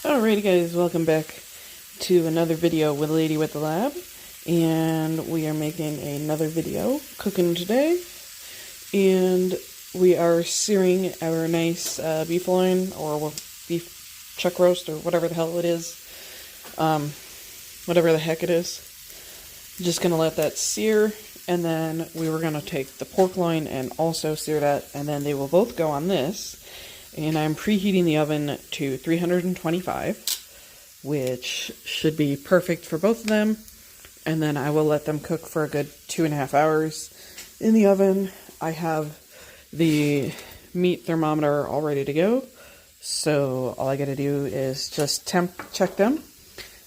Alrighty guys, welcome back to another video with Lady with the Lab, and we are making another video cooking today, and we are searing our nice beef loin or beef chuck roast or whatever the hell it is, whatever the heck it is. Just gonna let that sear, and then we were gonna take the pork loin and also sear that, and then they will both go on this. And I'm preheating the oven to 325, which should be perfect for both of them. And then I will let them cook for a good 2.5 hours in the oven. I have the meat thermometer all ready to go. So all I gotta do is just temp check them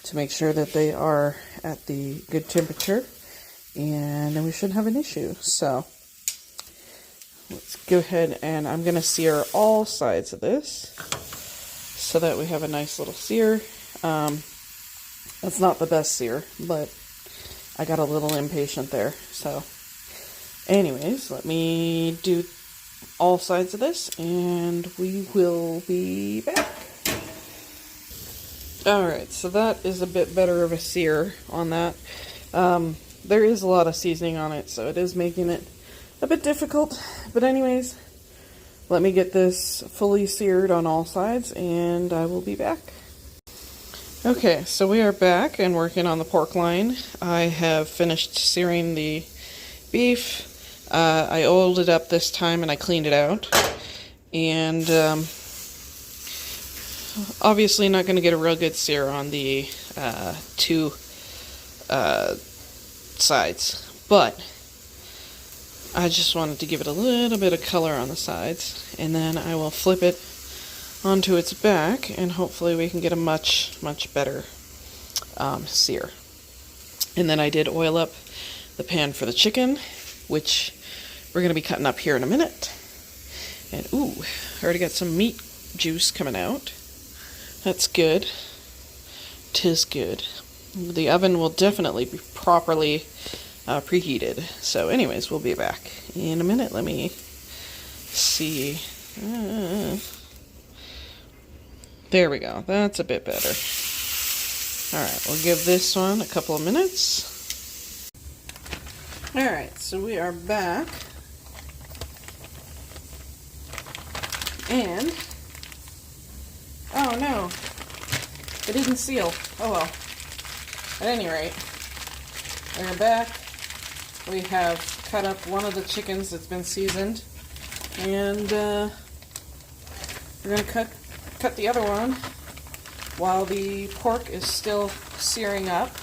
to make sure that they are at the good temperature. And then we shouldn't have an issue. So let's go ahead, and I'm going to sear all sides of this so that we have a nice little sear. That's not the best sear, but I got a little impatient there. So anyways, let me do all sides of this and we will be back. Alright, so that is a bit better of a sear on that. There is a lot of seasoning on it, so it is making it a bit difficult, but anyways, let me get this fully seared on all sides and I will be back. Okay, so we are back and working on the pork loin. I have finished searing the beef. I oiled it up this time and I cleaned it out, and obviously not going to get a real good sear on the two sides, but I just wanted to give it a little bit of color on the sides, and then I will flip it onto its back, and hopefully we can get a much better sear. And then I did oil up the pan for the chicken, which we're going to be cutting up here in a minute. And ooh, I already got some meat juice coming out. That's good. 'Tis good. The oven will definitely be properly preheated. So anyways, we'll be back in a minute. Let me see. There we go. That's a bit better. Alright, we'll give this one a couple of minutes. Alright, so we are back. And oh no, it didn't seal. Oh well. At any rate, we're back. We have cut up one of the chickens that's been seasoned, and we're going to cut the other one while the pork is still searing up.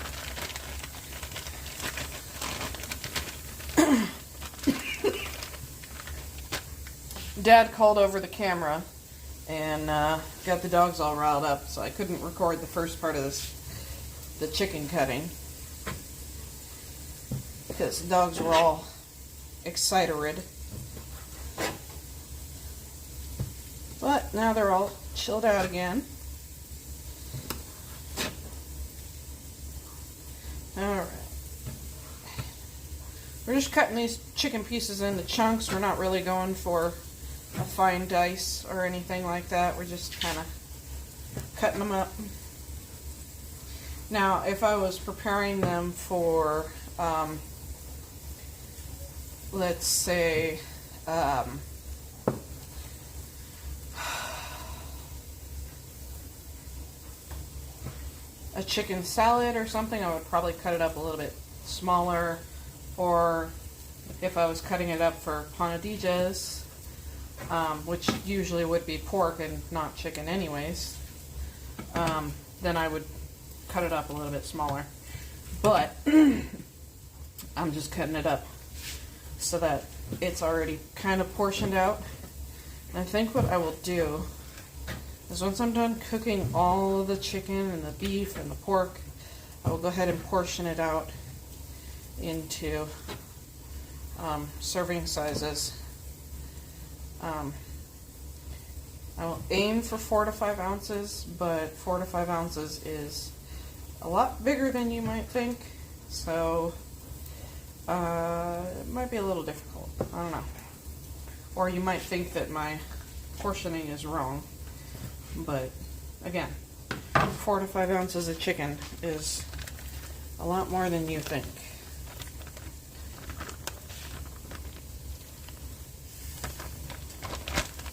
Dad called over the camera and got the dogs all riled up, so I couldn't record the first part of the chicken cutting, because the dogs were all excited. But now they're all chilled out again. Alright. We're just cutting these chicken pieces into chunks. We're not really going for a fine dice or anything like that. We're just kind of cutting them up. Now, if I was preparing them for let's say a chicken salad or something, I would probably cut it up a little bit smaller. Or if I was cutting it up for panadillas, which usually would be pork and not chicken anyways, then I would cut it up a little bit smaller. But I'm just cutting it up so that it's already kind of portioned out. And I think what I will do is, once I'm done cooking all of the chicken and the beef and the pork, I will go ahead and portion it out into serving sizes. I will aim for 4 to 5 ounces, but 4 to 5 ounces is a lot bigger than you might think, so it might be a little difficult. I don't know. Or you might think that my portioning is wrong, but again, 4 to 5 ounces of chicken is a lot more than you think.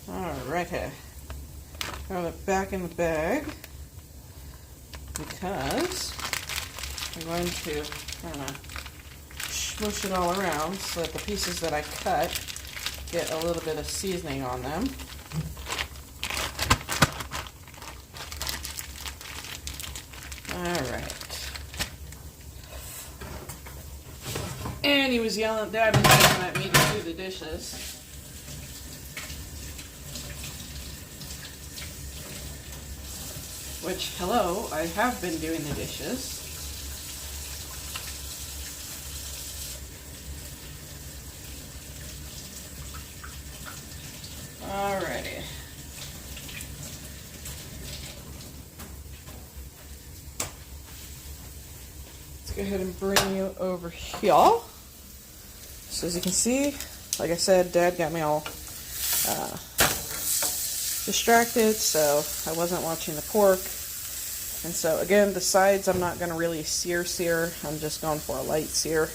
Alrighty. Throw it back in the bag because I'm going to kind of smush it all around so that the pieces that I cut get a little bit of seasoning on them. Alright. And he was yelling at Dad and yelling at me to do the dishes. Which, hello, I have been doing the dishes. Alrighty. Let's go ahead and bring you over here. So as you can see, like I said, Dad got me all distracted, so I wasn't watching the pork. And so again, the sides I'm not going to really sear. I'm just going for a light sear.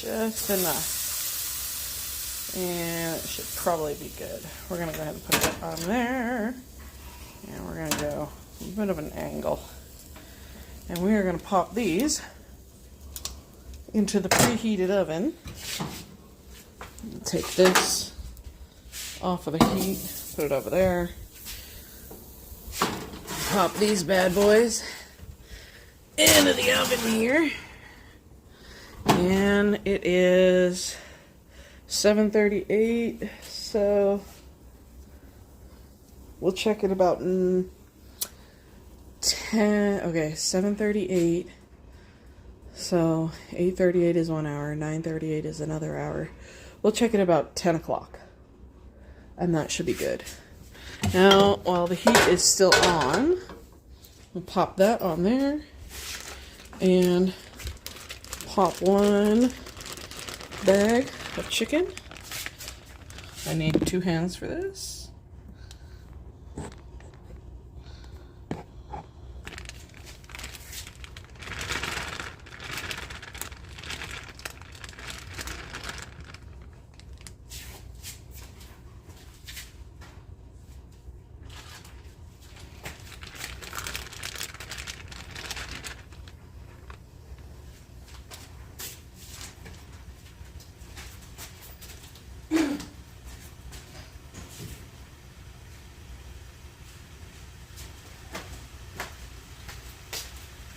Just enough. And it should probably be good. We're going to go ahead and put that on there. And we're going to go a bit of an angle. And we are going to pop these into the preheated oven. Take this off of the heat, put it over there. Pop these bad boys into the oven here. And it is 7:38, so we'll check it about 10, okay, 7:38. So 8:38 is 1 hour, 9:38 is another hour. We'll check it about 10 o'clock. And that should be good. Now, while the heat is still on, we'll pop that on there. And pop one bag of chicken. I need 2 hands for this.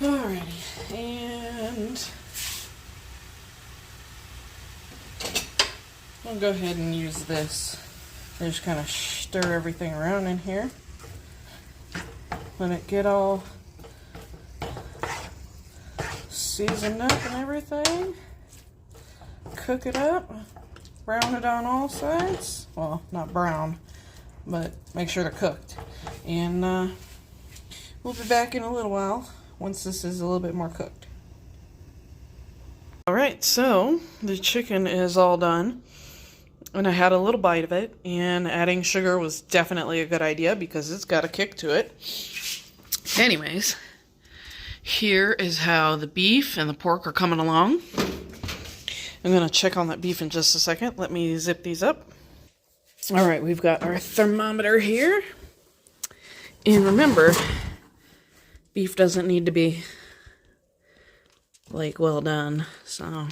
Alrighty, and I'll go ahead and use this. I just kind of stir everything around in here. Let it get all seasoned up and everything. Cook it up. Brown it on all sides. Well, not brown, but make sure they're cooked. And we'll be back in a little while once this is a little bit more cooked. Alright, so the chicken is all done. And I had a little bite of it, and adding sugar was definitely a good idea because it's got a kick to it. Anyways, here is how the beef and the pork are coming along. I'm going to check on that beef in just a second. Let me zip these up. Alright, we've got our thermometer here. And remember, beef doesn't need to be, like, well done, so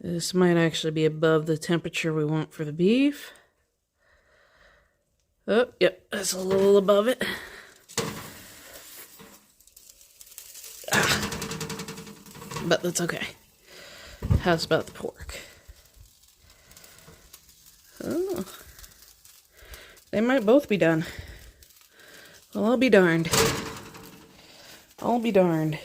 this might actually be above the temperature we want for the beef. Oh, yep, that's a little above it. But that's okay. How's about the pork? Oh, they might both be done. Well, I'll be darned. I'll be darned.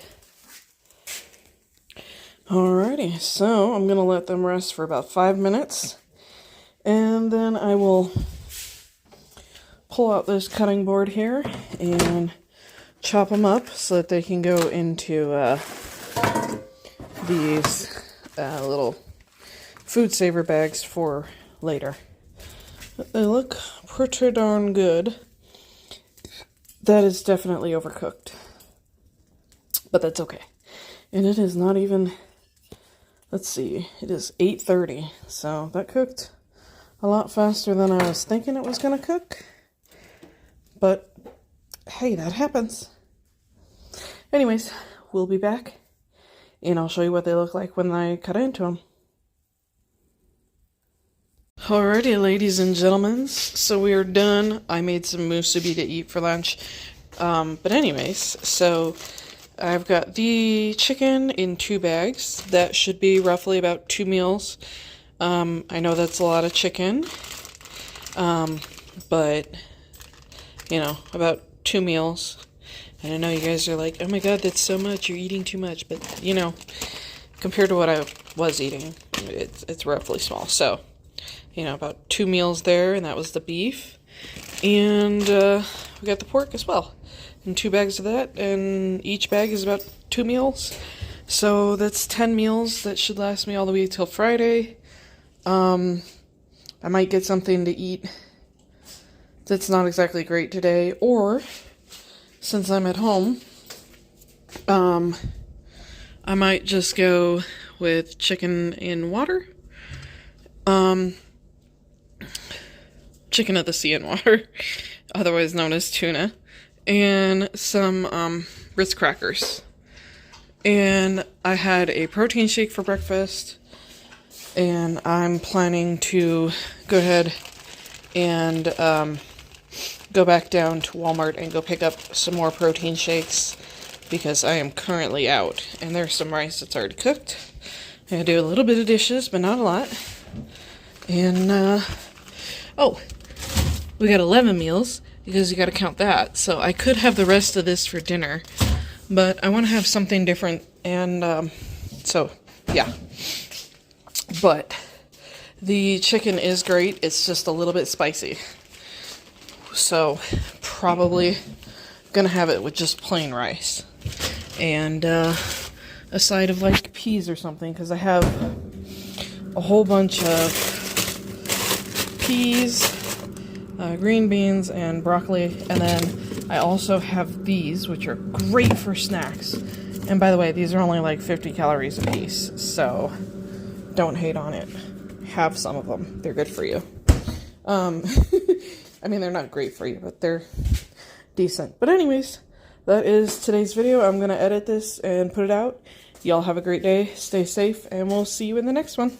Alrighty, so I'm going to let them rest for about 5 minutes. And then I will pull out this cutting board here and chop them up so that they can go into these little food saver bags for later. They look pretty darn good. That is definitely overcooked. But that's okay. And it is not even, let's see, it is 8:30. So that cooked a lot faster than I was thinking it was going to cook. But hey, that happens. Anyways, we'll be back. And I'll show you what they look like when I cut into them. Alrighty, ladies and gentlemen, so we are done. I made some musubi to eat for lunch. But anyways, so I've got the chicken in 2 bags. That should be roughly about 2 meals. I know that's a lot of chicken. But, you know, about 2 meals. And I know you guys are like, oh my god, that's so much, you're eating too much. But, you know, compared to what I was eating, it's roughly small. So, you know, about 2 meals there, and that was the beef. And we got the pork as well. And 2 bags of that, and each bag is about 2 meals. So that's 10 meals. That should last me all the way till Friday. I might get something to eat that's not exactly great today, or since I'm at home, I might just go with chicken in water. Chicken of the sea and water, otherwise known as tuna, and some Ritz crackers. And I had a protein shake for breakfast, and I'm planning to go ahead and go back down to Walmart and go pick up some more protein shakes, because I am currently out. And there's some rice that's already cooked. I'm going to do a little bit of dishes, but not a lot. And, oh, we got 11 meals, because you got to count that. So I could have the rest of this for dinner, but I want to have something different. And so, yeah. But the chicken is great. It's just a little bit spicy. So probably going to have it with just plain rice. And a side of like peas or something, because I have a whole bunch of peas, green beans, and broccoli, and then I also have these, which are great for snacks. And by the way, these are only like 50 calories a piece, so don't hate on it. Have some of them. They're good for you. I mean, they're not great for you, but they're decent. But anyways, that is today's video. I'm going to edit this and put it out. Y'all have a great day. Stay safe, and we'll see you in the next one.